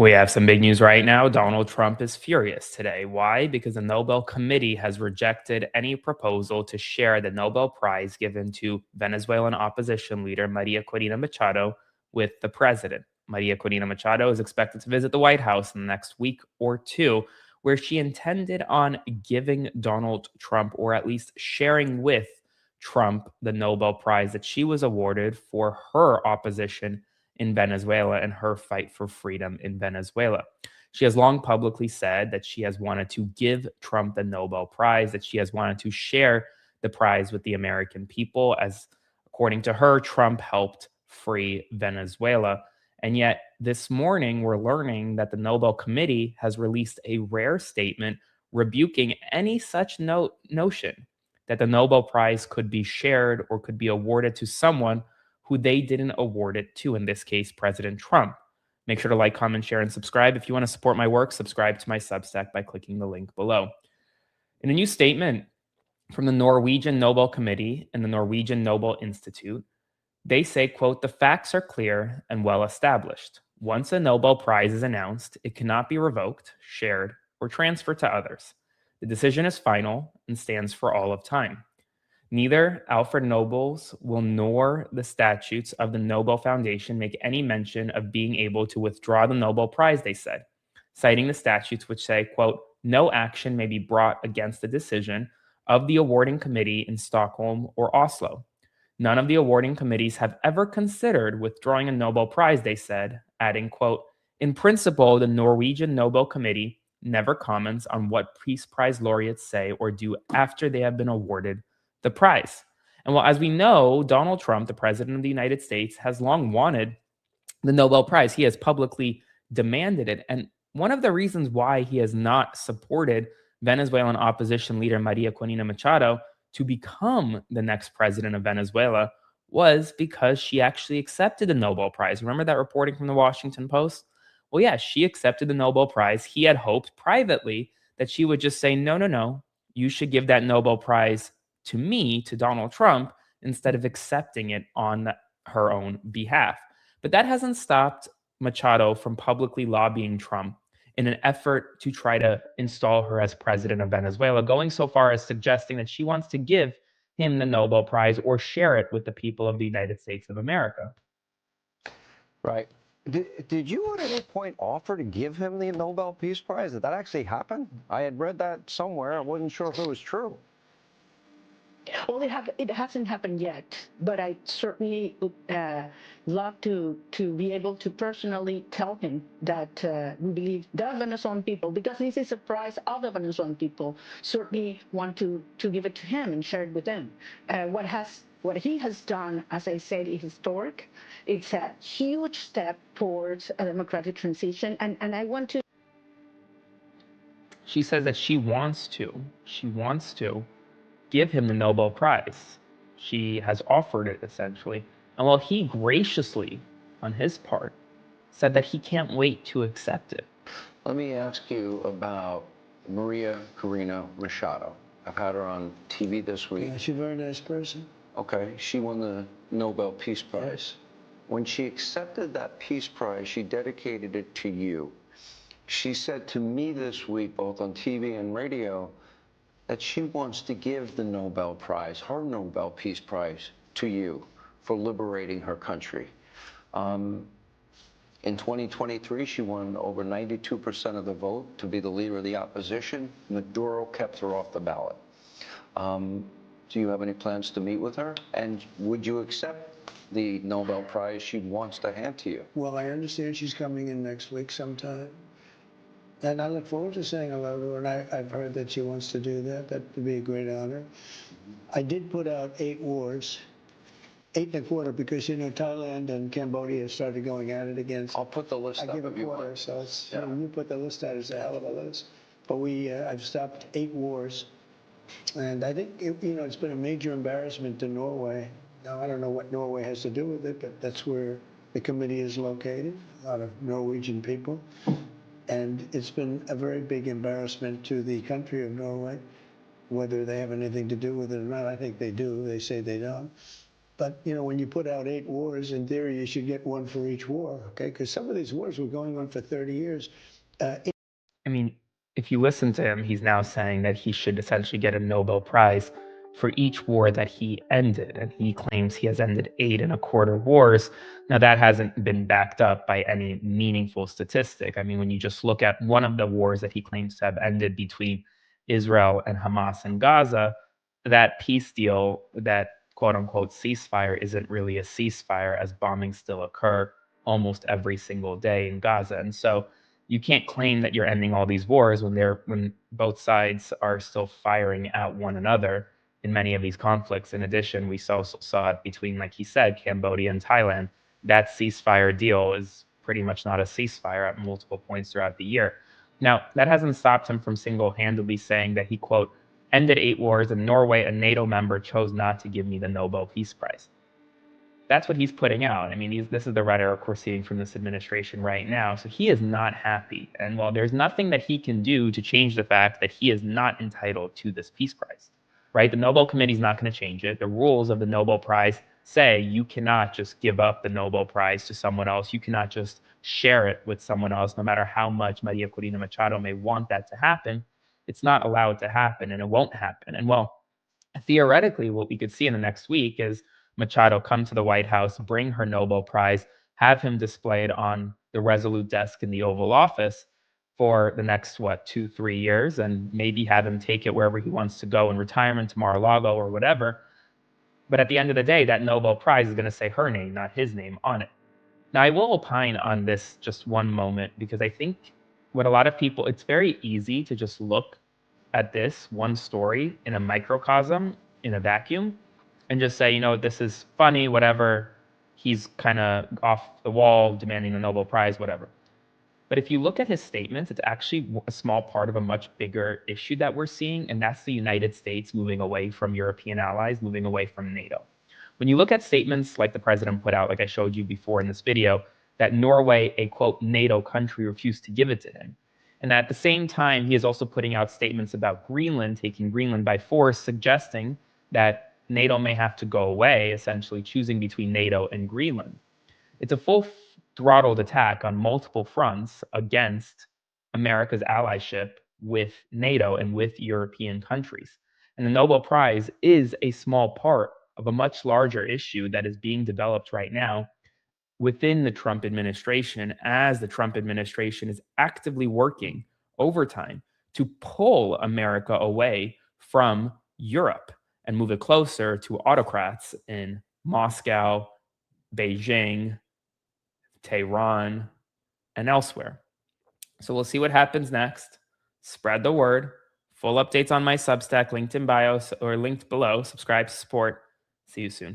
We have some big news right now. Donald Trump is furious today. Why? Because the Nobel Committee has rejected any proposal to share the Nobel Prize given to Venezuelan opposition leader Maria Corina Machado with the president. Maria Corina Machado is expected to visit the White House in the next week or two, where she intended on giving Donald Trump, or at least sharing with Trump, the Nobel Prize that she was awarded for her opposition in Venezuela and her fight for freedom in Venezuela. She has long publicly said that she has wanted to give Trump the Nobel Prize, that she has wanted to share the prize with the American people, as according to her, Trump helped free Venezuela. And yet, this morning, we're learning that the Nobel Committee has released a rare statement rebuking any such notion that the Nobel Prize could be shared or could be awarded to someone who they didn't award it to, in this case, President Trump. Make sure to like, comment, share, and subscribe. If you want to support my work, subscribe to my Substack by clicking the link below. In a new statement from the Norwegian Nobel Committee and the Norwegian Nobel Institute, they say, quote, "The facts are clear and well established. Once a Nobel Prize is announced, it cannot be revoked, shared, or transferred to others. The decision is final and stands for all of time. Neither Alfred Nobel's will nor the statutes of the Nobel Foundation make any mention of being able to withdraw the Nobel Prize," they said, citing the statutes which say, quote, "No action may be brought against the decision of the awarding committee in Stockholm or Oslo. None of the awarding committees have ever considered withdrawing a Nobel Prize," they said, adding, quote, "In principle, the Norwegian Nobel Committee never comments on what Peace Prize laureates say or do after they have been awarded the prize." And well, as we know, Donald Trump, the president of the United States, has long wanted the Nobel Prize. He has publicly demanded it. And one of the reasons why he has not supported Venezuelan opposition leader Maria Corina Machado to become the next president of Venezuela was because she actually accepted the Nobel Prize. Remember that reporting from the Washington Post? Well, yeah, she accepted the Nobel Prize. He had hoped privately that she would just say, no, no, no, you should give that Nobel Prize to me, to Donald Trump, instead of accepting it on her own behalf. But that hasn't stopped Machado from publicly lobbying Trump in an effort to try to install her as president of Venezuela, going so far as suggesting that she wants to give him the Nobel Prize or share it with the people of the United States of America. Right. Did you at any point offer to give him the Nobel Peace Prize? Did that actually happen? I had read that somewhere. I wasn't sure if it was true. Well, it hasn't happened yet, but I certainly love to be able to personally tell him that we believe the Venezuelan people, because this is a prize of the Venezuelan people, certainly want to give it to him and share it with them. What he has done, as I said, is historic. It's a huge step towards a democratic transition, and I want to. She says that she wants to give him the Nobel Prize. She has offered it essentially. And while he graciously, on his part, said that he can't wait to accept it. Let me ask you about Maria Corina Machado. I've had her on TV this week. Yeah, she's a very nice person. Okay, she won the Nobel Peace Prize. Yes. When she accepted that Peace Prize, she dedicated it to you. She said to me this week, both on TV and radio, that she wants to give the Nobel Prize, her Nobel Peace Prize, to you for liberating her country. In 2023, she won over 92% of the vote to be the leader of the opposition. Maduro kept her off the ballot. Do you have any plans to meet with her? And would you accept the Nobel Prize she wants to hand to you? Well, I understand she's coming in next week sometime. And I look forward to saying hello to her, and I've heard that she wants to do that. That would be a great honor. I did put out 8 wars, 8 and a quarter, because, you know, Thailand and Cambodia started going at it against. I'll put the list up I give if a you quarter, want. so it's, Yeah. you put the list out, it's a hell of a list. But I've stopped 8 wars. And I think, it's been a major embarrassment to Norway. Now, I don't know what Norway has to do with it, but that's where the committee is located, a lot of Norwegian people. And it's been a very big embarrassment to the country of Norway. Whether they have anything to do with it or not, I think they do. They say they don't. But, when you put out 8 wars, in theory, you should get one for each war, okay? Because some of these wars were going on for 30 years. I mean, if you listen to him, he's now saying that he should essentially get a Nobel Prize for each war that he ended. And he claims he has ended 8 and a quarter wars. Now, that hasn't been backed up by any meaningful statistic. I mean, when you just look at one of the wars that he claims to have ended between Israel and Hamas in Gaza, that peace deal, that quote unquote ceasefire, isn't really a ceasefire, as bombings still occur almost every single day in Gaza. And so you can't claim that you're ending all these wars when both sides are still firing at one another in many of these conflicts. In addition, we saw it between, like he said, Cambodia and Thailand. That ceasefire deal is pretty much not a ceasefire at multiple points throughout the year. Now, that hasn't stopped him from single-handedly saying that he, quote, ended 8 wars and Norway, a NATO member, chose not to give me the Nobel Peace Prize. That's what he's putting out. I mean, this is the rhetoric we're seeing from this administration right now. So he is not happy. And while there's nothing that he can do to change the fact that he is not entitled to this Peace Prize, right? The Nobel Committee is not going to change it. The rules of the Nobel Prize say you cannot just give up the Nobel Prize to someone else. You cannot just share it with someone else, no matter how much Maria Corina Machado may want that to happen. It's not allowed to happen, and it won't happen. And well, theoretically, what we could see in the next week is Machado come to the White House, bring her Nobel Prize, have him displayed on the Resolute desk in the Oval Office for the next, 2, 3 years, and maybe have him take it wherever he wants to go in retirement to Mar-a-Lago or whatever. But at the end of the day, that Nobel Prize is going to say her name, not his name, on it. Now, I will opine on this just one moment, because I think what a lot of people, it's very easy to just look at this one story in a microcosm, in a vacuum, and just say, this is funny, whatever. He's kind of off the wall, demanding the Nobel Prize, whatever. But if you look at his statements, it's actually a small part of a much bigger issue that we're seeing, and that's the United States moving away from European allies, moving away from NATO. When you look at statements like the president put out, like I showed you before in this video, that Norway, a quote, NATO country, refused to give it to him. And at the same time, he is also putting out statements about Greenland, taking Greenland by force, suggesting that NATO may have to go away, essentially choosing between NATO and Greenland. It's a full throttled attack on multiple fronts against America's allyship with NATO and with European countries. And the Nobel Prize is a small part of a much larger issue that is being developed right now within the Trump administration, as the Trump administration is actively working overtime to pull America away from Europe and move it closer to autocrats in Moscow, Beijing, Tehran, and elsewhere. So we'll see what happens next. Spread the word. Full updates on my Substack, linked in bio or linked below. Subscribe to support. See you soon.